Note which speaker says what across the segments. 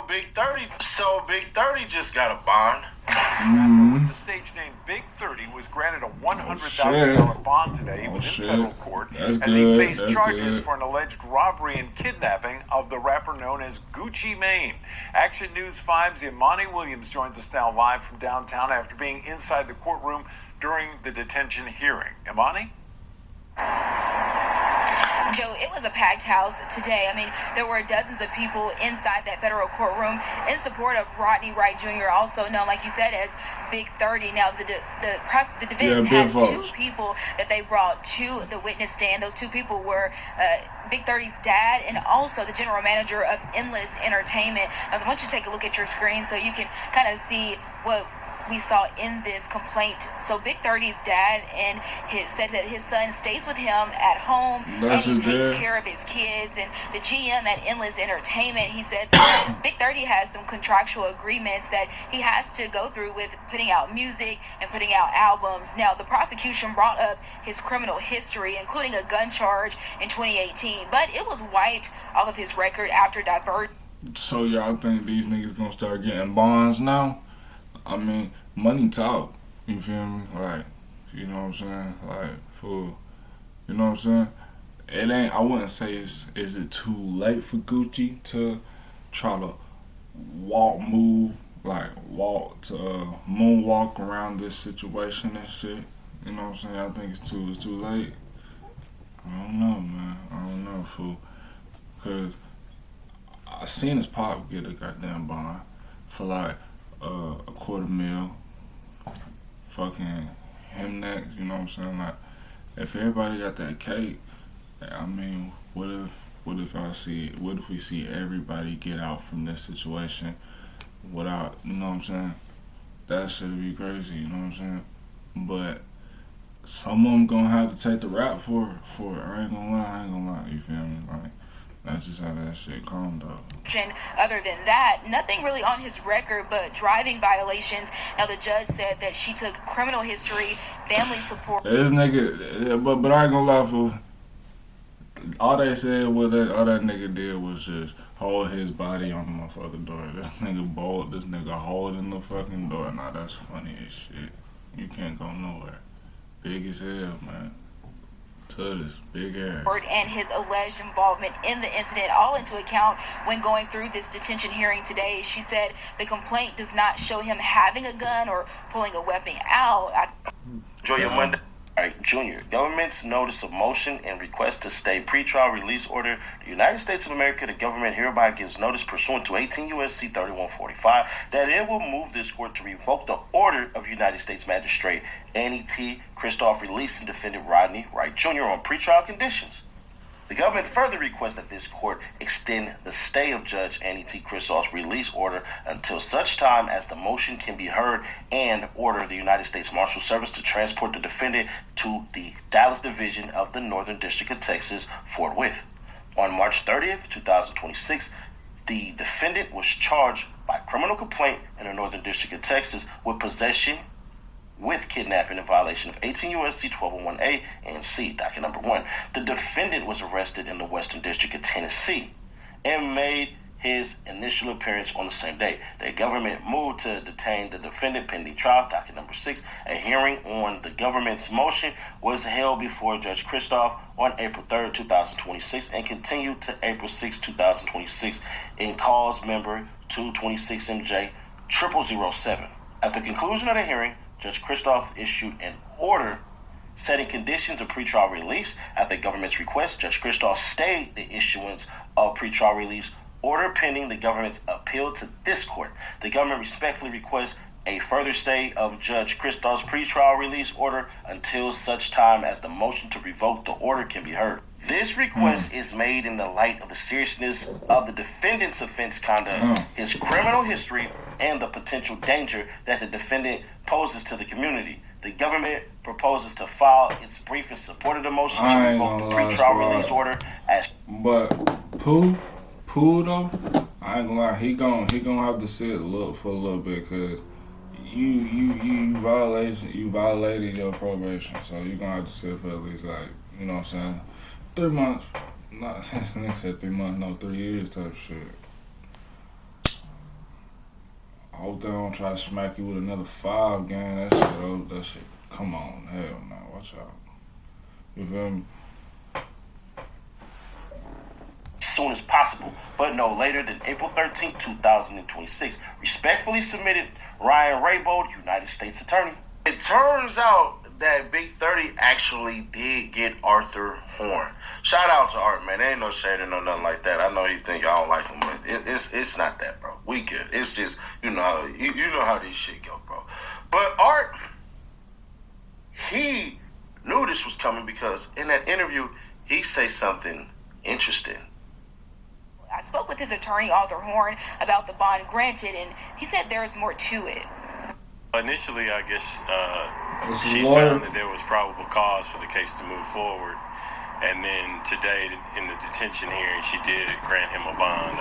Speaker 1: Big 30 just got a bond.
Speaker 2: The stage name Big30 was granted a $100,000 bond today. He was in federal court as he faced charges for an alleged robbery and kidnapping of the rapper known as Gucci Mane. Action News 5's Imani Williams joins us now live from downtown after being inside the courtroom during the detention hearing. Imani?
Speaker 3: Joe, it was a packed house today. I mean, there were dozens of people inside that federal courtroom in support of Rodney Wright Jr., also known, like you said, as Big30. Now, the defense had two people that they brought to the witness stand. Those two people were Big30's dad and also the general manager of Endless Entertainment. I want you to take a look at your screen so you can kind of see what we saw in this complaint. So Big30's dad said that his son stays with him at home and he takes care of his kids. And the GM at Endless Entertainment, he said that Big30 has some contractual agreements that he has to go through with putting out music and putting out albums. Now, the prosecution brought up his criminal history, including a gun charge in 2018, but it was wiped off of his record after diversion.
Speaker 4: So y'all think these niggas gonna start getting bonds now? I mean, money talk, you feel me? Like, you know what I'm saying? Like, for, you know what I'm saying? It ain't, I wouldn't say is it too late for Gucci to try to moonwalk around this situation and shit? You know what I'm saying? I think it's too late. I don't know, man. I don't know, fool. Cause I seen his pop get a goddamn bond for like a $250,000, fucking him next, you know what I'm saying? Like, if everybody got that cake, I mean, what if we see everybody get out from this situation without, you know what I'm saying? That shit'd be crazy, you know what I'm saying? But some of them gonna have to take the rap for it. I ain't gonna lie, you feel me? Like, that's just how that shit come, though.
Speaker 3: Other than that, nothing really on his record but driving violations. Now, the judge said that she took criminal history, family support.
Speaker 4: This nigga, but I ain't gonna lie, for all they said was that all that nigga did was just hold his body on the motherfucking door. This nigga holding the fucking door. Nah, that's funny as shit. You can't go nowhere. Big as hell, man. This big ass.
Speaker 3: And his alleged involvement in the incident all into account when going through this detention hearing today. She said the complaint does not show him having a gun or pulling a weapon out.
Speaker 1: Yall Wanna, Jr. Government's notice of motion and request to stay pretrial release order. The United States of America, the government hereby gives notice pursuant to 18 U.S.C. 3145 that it will move this court to revoke the order of United States Magistrate Annie T. Kristoff releasing defendant Rodney Wright Jr. on pretrial conditions. The government further requests that this court extend the stay of Judge Annie T. Kristoff's release order until such time as the motion can be heard and order the United States Marshal Service to transport the defendant to the Dallas Division of the Northern District of Texas forthwith. On March 30th, 2026, the defendant was charged by criminal complaint in the Northern District of Texas with possession with kidnapping in violation of 18 U.S.C. 1201A and C, docket number 1. The defendant was arrested in the Western District of Tennessee and made his initial appearance on the same day. The government moved to detain the defendant pending trial, docket number 6. A hearing on the government's motion was held before Judge Kristoff on April 3rd, 2026 and continued to April 6, 2026 in cause number 226MJ 0007. At the conclusion of the hearing, Judge Kristoff issued an order setting conditions of pretrial release. At the government's request, Judge Kristoff stayed the issuance of pretrial release order pending the government's appeal to this court. The government respectfully requests a further stay of Judge Kristoff's pretrial release order until such time as the motion to revoke the order can be heard. This request is made in the light of the seriousness of the defendant's offense conduct, his criminal history, and the potential danger that the defendant poses to the community. The government proposes to file its brief in support of the motion to revoke the pretrial release order as.
Speaker 4: But Pooh though, I ain't gonna lie, he gonna have to sit for a little bit, cause you violated your probation, so you gonna have to sit for at least, like, you know what I'm saying, 3 months. Not since Nick said 3 months, no, 3 years type shit. hope they don't try to smack you with another 5 game. That shit. Come on, hell no. Watch out. You feel me?
Speaker 1: As soon as possible, but no later than April 13, 2026. Respectfully submitted, Ryan Raybould, United States Attorney. It turns out that Big 30 actually did get Arthur Horn. Shout out to Art, man. There ain't no shade or no nothing like that. I know you think I don't like him, but it's not that, bro. We good. It's just, you know how this shit go, bro. But Art, he knew this was coming because in that interview, he say something interesting.
Speaker 3: I spoke with his attorney, Arthur Horn, about the bond granted, and he said there's more to it.
Speaker 5: Initially, I guess she found that there was probable cause for the case to move forward. And then today, in the detention hearing, she did grant him a bond,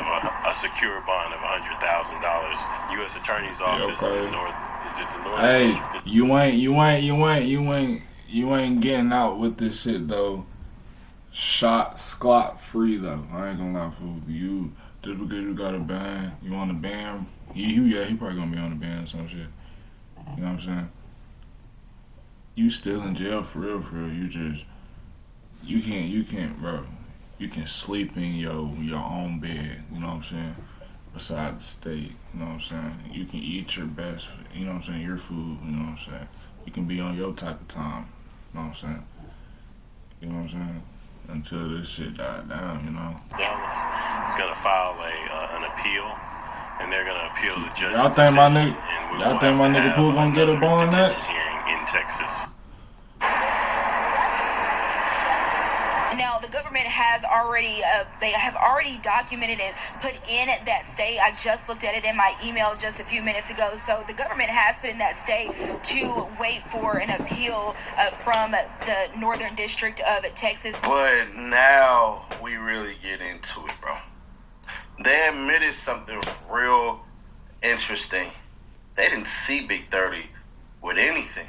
Speaker 5: a secure bond of $100,000. U.S. Attorney's Office in the North. Is it the North?
Speaker 4: Hey, you ain't getting out with this shit though. Scot free though. I ain't gonna lie, fool. You just because you got a ban, you on the ban. He probably gonna be on the ban or some shit. You know what I'm saying? You still in jail for real. You can't, bro. You can sleep in your own bed. You know what I'm saying? Beside the state. You know what I'm saying? You can eat your best. You know what I'm saying? Your food. You know what I'm saying? You can be on your type of time. You know what I'm saying? You know what I'm saying? Until this shit died down, you know.
Speaker 5: Dallas is gonna file an appeal, and they're gonna appeal the judge's
Speaker 4: Y'all think my
Speaker 5: decision,
Speaker 4: nigga Pooh gonna get a bond next?
Speaker 5: Hearing in Texas.
Speaker 3: Now, the government has already, they have already documented and put in that stay. I just looked at it in my email just a few minutes ago. So the government has put in that stay to wait for an appeal from the Northern District of Texas.
Speaker 1: But now we really get into it, bro. They admitted something real interesting. They didn't see Big 30 with anything.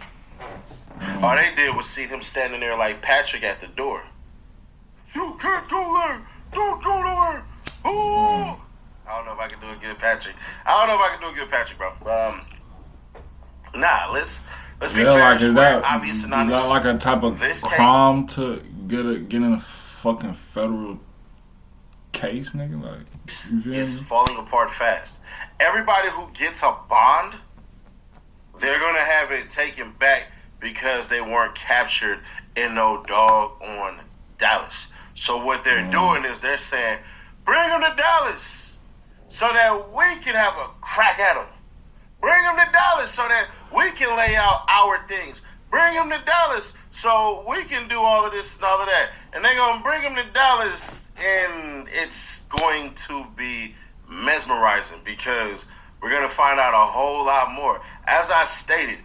Speaker 1: All they did was see him standing there like Patrick at the door. You can't go there. Don't go nowhere. Oh. I don't know if I can do a good Patrick. Bro. Nah, let's be fair.
Speaker 4: Like, is that like a type of crime to get in a fucking federal case, nigga? Like, you feel
Speaker 1: it's
Speaker 4: me?
Speaker 1: falling apart fast. Everybody who gets a bond, they're gonna have it taken back because they weren't captured in no doggone Dallas. So what they're doing is they're saying, bring them to Dallas so that we can have a crack at them. Bring them to Dallas so that we can lay out our things. Bring them to Dallas so we can do all of this and all of that. And they're going to bring them to Dallas, and it's going to be mesmerizing because we're going to find out a whole lot more. As I stated,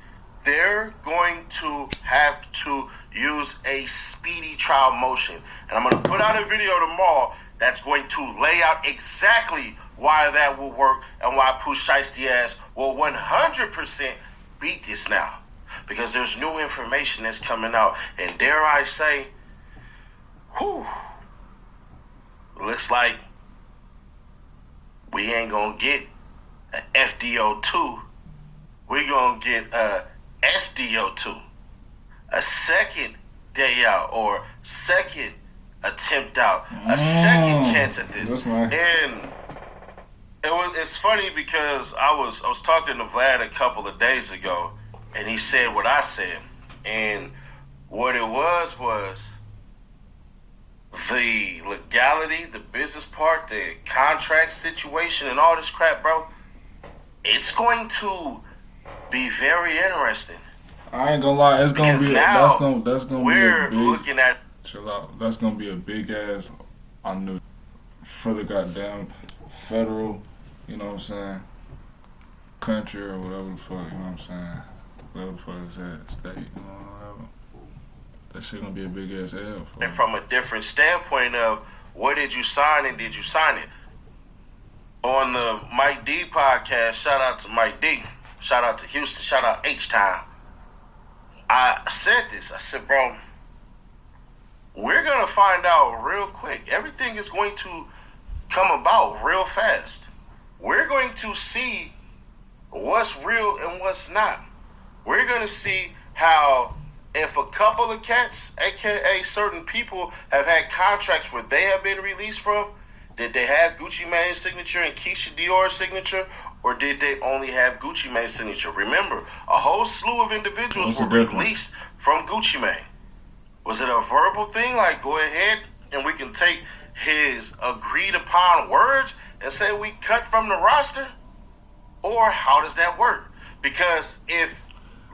Speaker 1: they're going to have to use a speedy trial motion. And I'm going to put out a video tomorrow that's going to lay out exactly why that will work and why Pooh Shiesty ass will 100% beat this now. Because there's new information that's coming out. And dare I say, looks like we ain't going to get an FDO2. We're going to get a SDO2, a second day out or second attempt out, a second chance at this. And it's funny because I was talking to Vlad a couple of days ago, and he said what I said, and what it was the legality, the business part, the contract situation, and all this crap, bro. It's going to be very interesting.
Speaker 4: I ain't gonna lie, it's gonna be that's gonna be a big,
Speaker 1: looking at.
Speaker 4: Chill out. That's gonna be a big ass for the goddamn federal, you know what I'm saying, country or whatever the fuck, you know what I'm saying, whatever the fuck is that state, you know, whatever. That shit gonna be a big ass L.
Speaker 1: And from a different standpoint of what did you sign and did you sign it? On the Mike D podcast, shout out to Mike D. Shout out to Houston. Shout out H-Time. I said this. I said, bro, we're going to find out real quick. Everything is going to come about real fast. We're going to see what's real and what's not. We're going to see how if a couple of cats, aka certain people, have had contracts where they have been released from, did they have Gucci Mane's signature and Keisha Dior's signature, or did they only have Gucci Mane's signature? Remember, a whole slew of individuals were released from Gucci Mane. Was it a verbal thing, like go ahead and we can take his agreed upon words and say we cut from the roster? Or how does that work? Because if,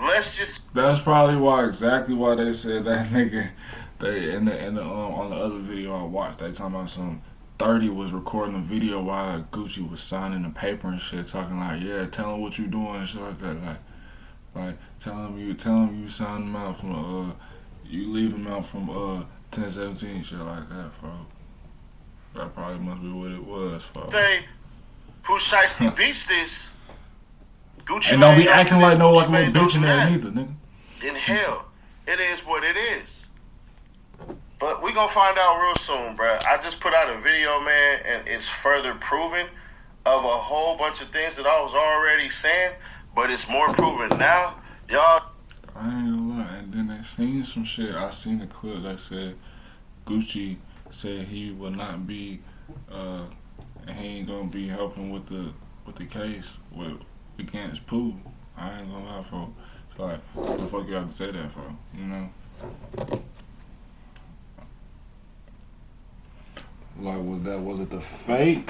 Speaker 1: let's just...
Speaker 4: That's probably exactly why they said that nigga, they on the other video I watched, they talking about some 30 was recording a video while Gucci was signing the paper and shit, talking like, yeah, tell him what you doing and shit like that, like tell him you signed him out from you leave him out from 1017, shit like that, bro. That probably must be what it was, bro.
Speaker 1: Say who shiesty beats this? Gucci
Speaker 4: and don't be acting like no like little bitch in there neither, nigga.
Speaker 1: In hell, it is what it is. But we gonna find out real soon, bruh. I just put out a video, man, and it's further proven of a whole bunch of things that I was already saying, but it's more proven now. Y'all,
Speaker 4: I ain't gonna lie, and then they seen some shit. I seen a clip that said Gucci said he will not be and he ain't gonna be helping with the case against Pooh. I ain't gonna lie, for so like, what the fuck you have to say that for? You know? Like, was it the fake?